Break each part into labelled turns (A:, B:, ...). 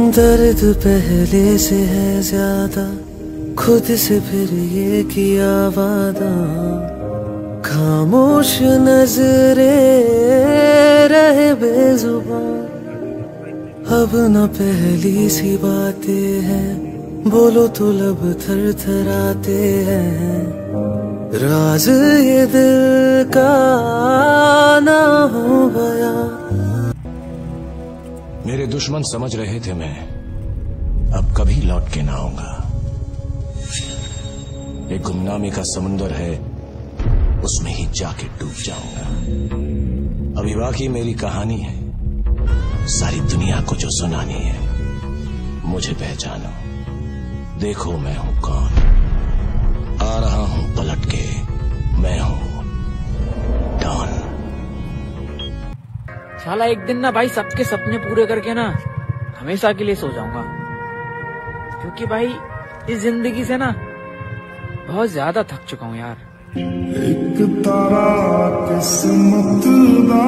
A: दर्द पहले से है ज्यादा, खुद से फिर ये किया वादा, खामोश नजरे रहे बेजुबान। अब न पहली सी बातें हैं, बोलो तो लब थर थराते हैं, राज ये दिल का ना हो गया।
B: मेरे दुश्मन समझ रहे थे मैं अब कभी लौट के ना आऊंगा। एक गुमनामी का समुंदर है, उसमें ही जाके डूब जाऊंगा। अभी बाकी मेरी कहानी है, सारी दुनिया को जो सुनानी है। मुझे पहचानो, देखो मैं हूं कौन, आ रहा हूं पलट के, मैं हूं डॉन।
C: साला एक दिन ना भाई सबके सपने पूरे करके ना हमेशा के लिए सो जाऊंगा, क्योंकि भाई इस जिंदगी से ना बहुत ज्यादा थक चुका हूँ यार।
D: एक तारा किस्मत दा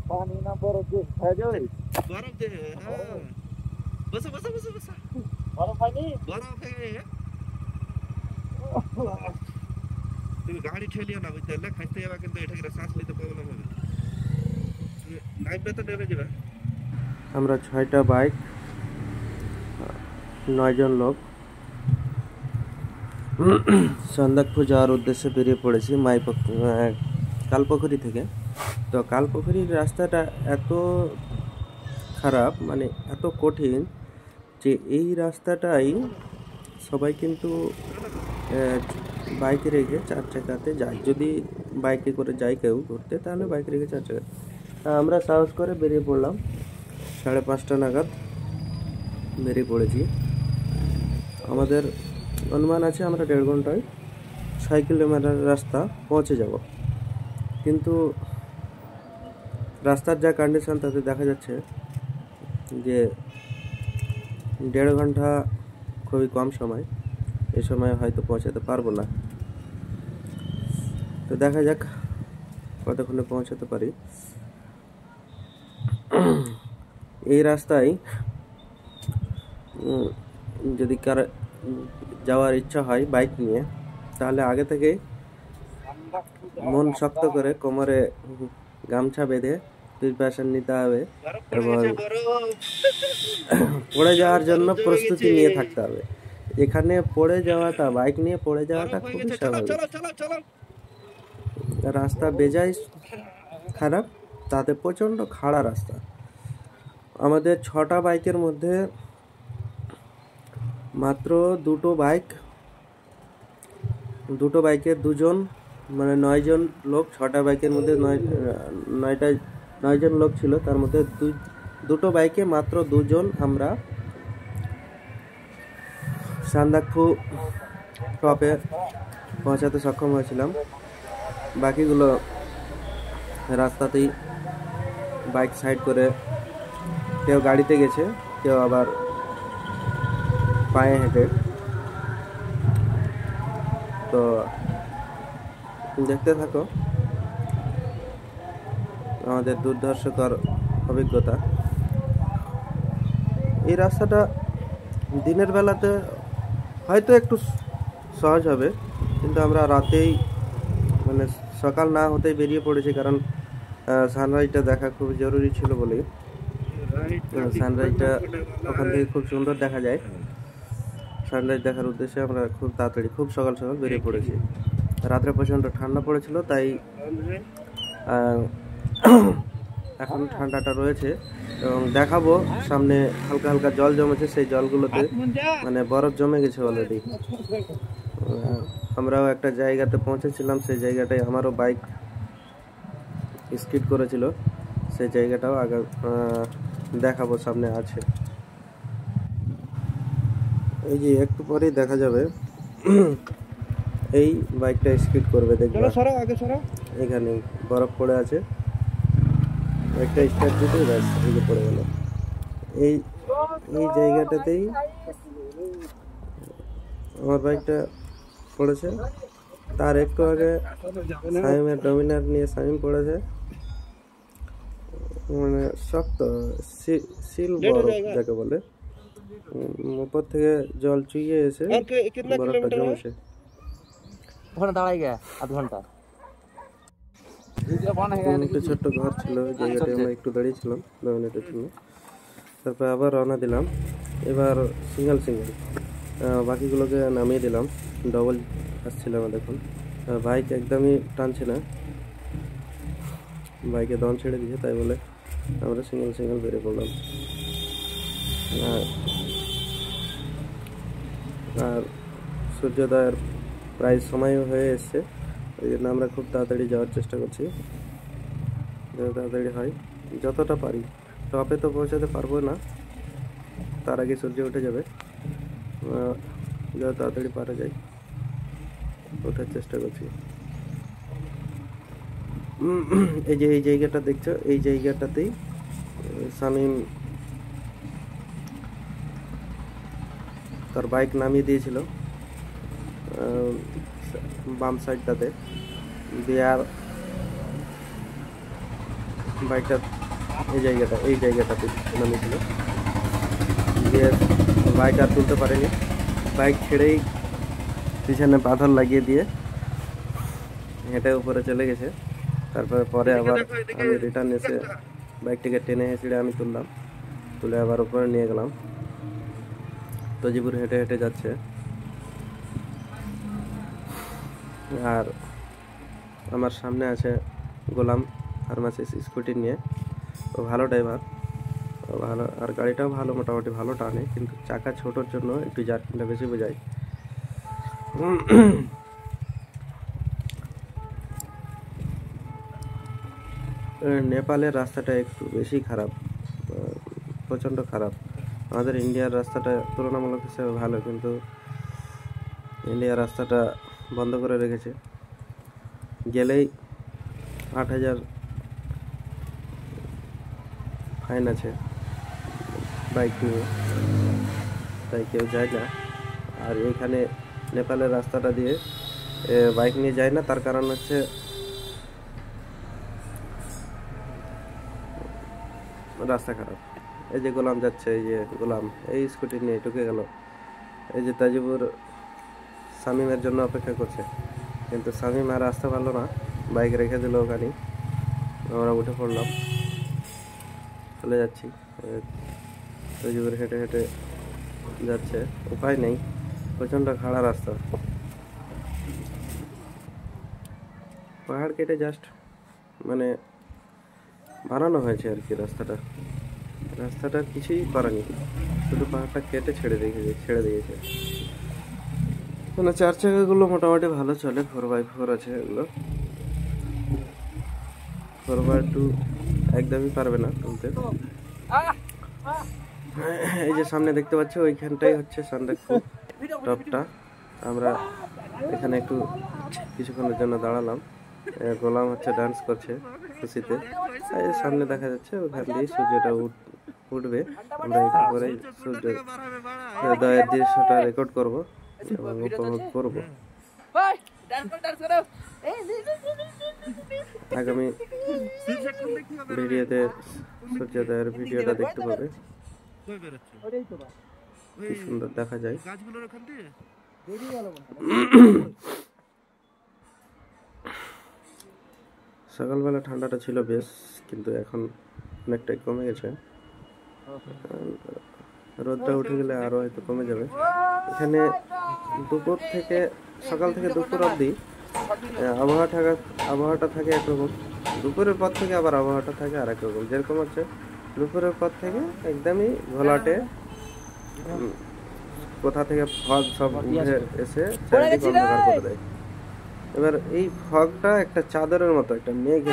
E: पानी ना बरफ दे है जो
F: बरफ दे हां बस बस बस बस
E: बरफ पानी
F: बरफ है তুমি গাড়ি ঠেলিও না বুঝলে খাইতে যাবা কিন্তু এটাকে শ্বাস নিতে প্রবলেম হবে লাইভটা তো নেমে যাবে।
E: আমরা 6টা বাইক 9 জন লোক সন্দাকপুর যাওয়ার উদ্দেশ্যে বেরিয়ে পড়েছি কালপোখরি থেকে। তো কালপোখরির রাস্তাটা এত খারাপ, মানে এত কঠিন যে এই রাস্তাটাই সবাই কিন্তু বাইকে রেখে 4 চাকাতে যায়। যদি বাইকে করে যায় কেউ ঘুরতে, তাহলে বাইক রেখে 4 চাকা। আমরা সাহস করে বেরিয়ে পড়লাম, 5:30টা নাগাদ বেরিয়ে পড়েছি। আমাদের অনুমান আছে আমরা 1.5 ঘন্টায় 6 কিলোমিটার রাস্তা পৌঁছে যাব, কিন্তু রাস্তার যা কন্ডিশন তাতে দেখা যাচ্ছে যে 1.5 ঘন্টা খুবই কম সময়, এই সময় হয়তো পৌঁছাতে পারবো না। তো দেখা যাক কতক্ষণে পৌঁছাতে পারি। এই রাস্তায় যদি কার যাওয়ার ইচ্ছা হয় বাইক নিয়ে, তাহলে আগে থেকে মন শক্ত করে কোমরে গামছা বেঁধে প্রিপারেশন নিতে হবে এবং পড়ে যাওয়ার জন্য প্রস্তুতি নিয়ে থাকতে হবে। এখানে পড়ে যাওয়াটা, বাইক নিয়ে পড়ে যাওয়াটা খুবই স্বাভাবিক। রাস্তা বেজায় খারাপ, তাতে প্রচণ্ড খাড়া রাস্তা। আমাদের 6টা বাইকের মধ্যে মাত্র দুটো বাইকে 2 জন, মানে 9 জন লোক। 6টা বাইকের মধ্যে 9 জন লোক ছিল, তার মধ্যে দুটো বাইকে মাত্র 2 জন আমরা সান্দাকফু টপে পৌঁছাতে সক্ষম হয়েছিলাম। বাকিগুলো রাস্তাতেই বাইক সাইড করে কেউ গাড়িতে গেছে, কেউ আবার পায়ে হেঁটে। তো দেখতে থাকো আমাদের দুর্ধর্ষকর অভিজ্ঞতা। এই রাস্তাটা দিনের বেলাতে হয়তো একটু সহজ হবে, কিন্তু আমরা রাতেই, মানে সকাল না হতেই বেরিয়ে পড়েছি, কারণ সানরাইজটা দেখা খুব জরুরি ছিল বলে। সানরাইজটা ওখান থেকে খুব সুন্দর দেখা যায়। সানরাইজ দেখার উদ্দেশ্যে আমরা খুব তাড়াতাড়ি, খুব সকাল সকাল বেরিয়ে পড়েছি। রাত্রে প্রচণ্ড ঠান্ডা পড়েছিল, তাই এখন ঠান্ডাটা রয়েছে এবং দেখাবো সামনে হালকা হালকা জল জমেছে, সেই জলগুলোতে মানে বরফ জমে গেছে অলরেডি। আমরাও একটা জায়গাতে পৌঁছেছিলাম, সেই জায়গাটায় আমারও বাইক স্কিড করেছিল, সেই জায়গাটাও আগে দেখাবো, সামনে আছে। এই যে একটু পরেই দেখা যাবে এই বাইকটা স্কিড করবে, দেখবে এখানে বরফ পড়ে আছে, একটা স্টার্ট দিতে ব্যাস এই যে পড়ে গেল। এই এই জায়গাটাতেই আমার বাইকটা পড়েছে, তার একটু আগে সাইমের ডমিনার নিয়ে সাইম পড়েছে, মানে শক্ত সিল বরফ যাকে বলে, উপর থেকে জল চুইয়ে এসে বরফটা জমেছে।
C: ওখানে দাঁড়াই গে আধ ঘন্টা।
E: একটা ছোট্ট ঘর ছিল, জায়গাটায় আমরা একটু দাঁড়িয়েছিলাম 2 মিনিটের জন্য, তারপর আবার রওনা দিলাম। এবার সিঙ্গেল বাকিগুলোকে নামিয়ে দিলাম, ডবল আসছিলাম দেখুন। বাইক একদমই টানছে না, বাইকে দম ছেড়ে দিয়েছে, তাই বলে আমরা সিঙ্গেল বেরিয়ে পড়লাম। আর সূর্যোদয়ের প্রায় সময় হয়ে এসছে, ওই জন্য আমরা খুব তাড়াতাড়ি যাওয়ার চেষ্টা করছি, যত তাড়াতাড়ি হয় যতটা পারি। টপে তো পৌঁছাতে পারবো না, তার আগে সূর্য উঠে যাবে, যত তাড়াতাড়ি পারা যায় ওঠার চেষ্টা করছি। এই যে এই জায়গাটা দেখছো, এই জায়গাটাতেই শামীম তার বাইক নামিয়ে দিয়েছিল বাম সাইডটাতে, দিয়ে আর বাইকটা এই জায়গাটাতে নামিয়েছিল, দিয়ে বাইক আর তুলতে পারেনি, বাইক ছেড়েই পিছনে পাথর লাগিয়ে দিয়ে হেঁটে উপরে চলে গেছে। তারপরে পরে আবার আমি রিটার্ন এসে বাইকটিকে টেনে হেঁচড়ে আমি তুলে আবার উপরে নিয়ে গেলাম। তজিপুর হেঁটে হেঁটে যাচ্ছে, আর আমার সামনে আছে গোলাম ফার্মাসিস্ট স্কুটি নিয়ে, ও ভালো ড্রাইভার, ভালো, আর গাড়িটাও ভালো, মোটামুটি ভালো টানে, কিন্তু চাকা ছোটোর জন্য একটু জার্কিংটা বেশি বোঝায়। নেপালের রাস্তাটা একটু বেশি খারাপ, প্রচণ্ড খারাপ। আমাদের ইন্ডিয়ার রাস্তাটা তুলনামূলক হিসেবে ভালো, কিন্তু ইন্ডিয়ার রাস্তাটা বন্ধ করে রেখেছে, গেলেই 8,000 ফাইন আছে বাইক নিয়ে, তাই কেউ যায় না। আর এইখানে নেপালের রাস্তাটা দিয়ে বাইক নিয়ে যায় না, তার কারণ হচ্ছে রাস্তা খারাপ। এই যে গোলাম যাচ্ছে, এই যে গোলাম এই স্কুটি নিয়ে ঢুকে গেল, এই যে তাজিবুর শামীমের জন্য অপেক্ষা করছে, কিন্তু শামীম আর আসতে পারলো না, বাইক রেখে দিল ওখানে। আমরা উঠে পড়লাম, চলে যাচ্ছি। তাজিবুর হেঁটে হেঁটে যাচ্ছে, উপায় নেই, প্রচণ্ড খাড়া রাস্তা, পাহাড় কেটে জাস্ট মানে বানানো হয়েছে আর কি। রাস্তাটা কিছুই করেনি, শুধু পাহাড়টা কেটে ছেড়ে দিয়েছে। মানে 4 চাকাগুলো মোটামুটি ভালো চলে, 4x4 আছে এগুলো, 4x2 একদমই পারবে না তুলতে। এই যে সামনে দেখতে পাচ্ছ, ওইখানটাই হচ্ছে সানডেকফু টপটা। আমরা এখানে একটু কিছুক্ষণের জন্য দাঁড়ালাম, গোলাম হচ্ছে ডান্স করছে খুশিতে। এই সামনে দেখা যাচ্ছে ওখান দিয়ে সূর্যটা উঠবে, আমরা একটু পরে সূর্যোদয়ের দৃশ্যটা রেকর্ড করবো এবং উপভোগ করবো। আগামী ভিডিওতে সূর্যোদয়ের ভিডিওটা দেখতে পাবে, কি সুন্দর দেখা যায়। সকালবেলা ঠান্ডাটা ছিল বেশ, কিন্তু এখন অনেকটাই কমে গেছে, রোদটা উঠে গেলে আরো হয়তো কমে যাবে। এখানে সকাল থেকে দুপুর অবধি আবহাওয়াটা থাকে একরকম, দুপুরের পর থেকে আবার আবহাওয়াটা থাকে আর এক রকম, যেরকম হচ্ছে দুপুরের পর থেকে একদমই ঘোলাটে, কোথা থেকে ফগ সব উঠে এসে চারিদিকে অন্ধকার করে দেয়। এবার এই ফগটা একটা চাদরের মতো, একটা মেঘ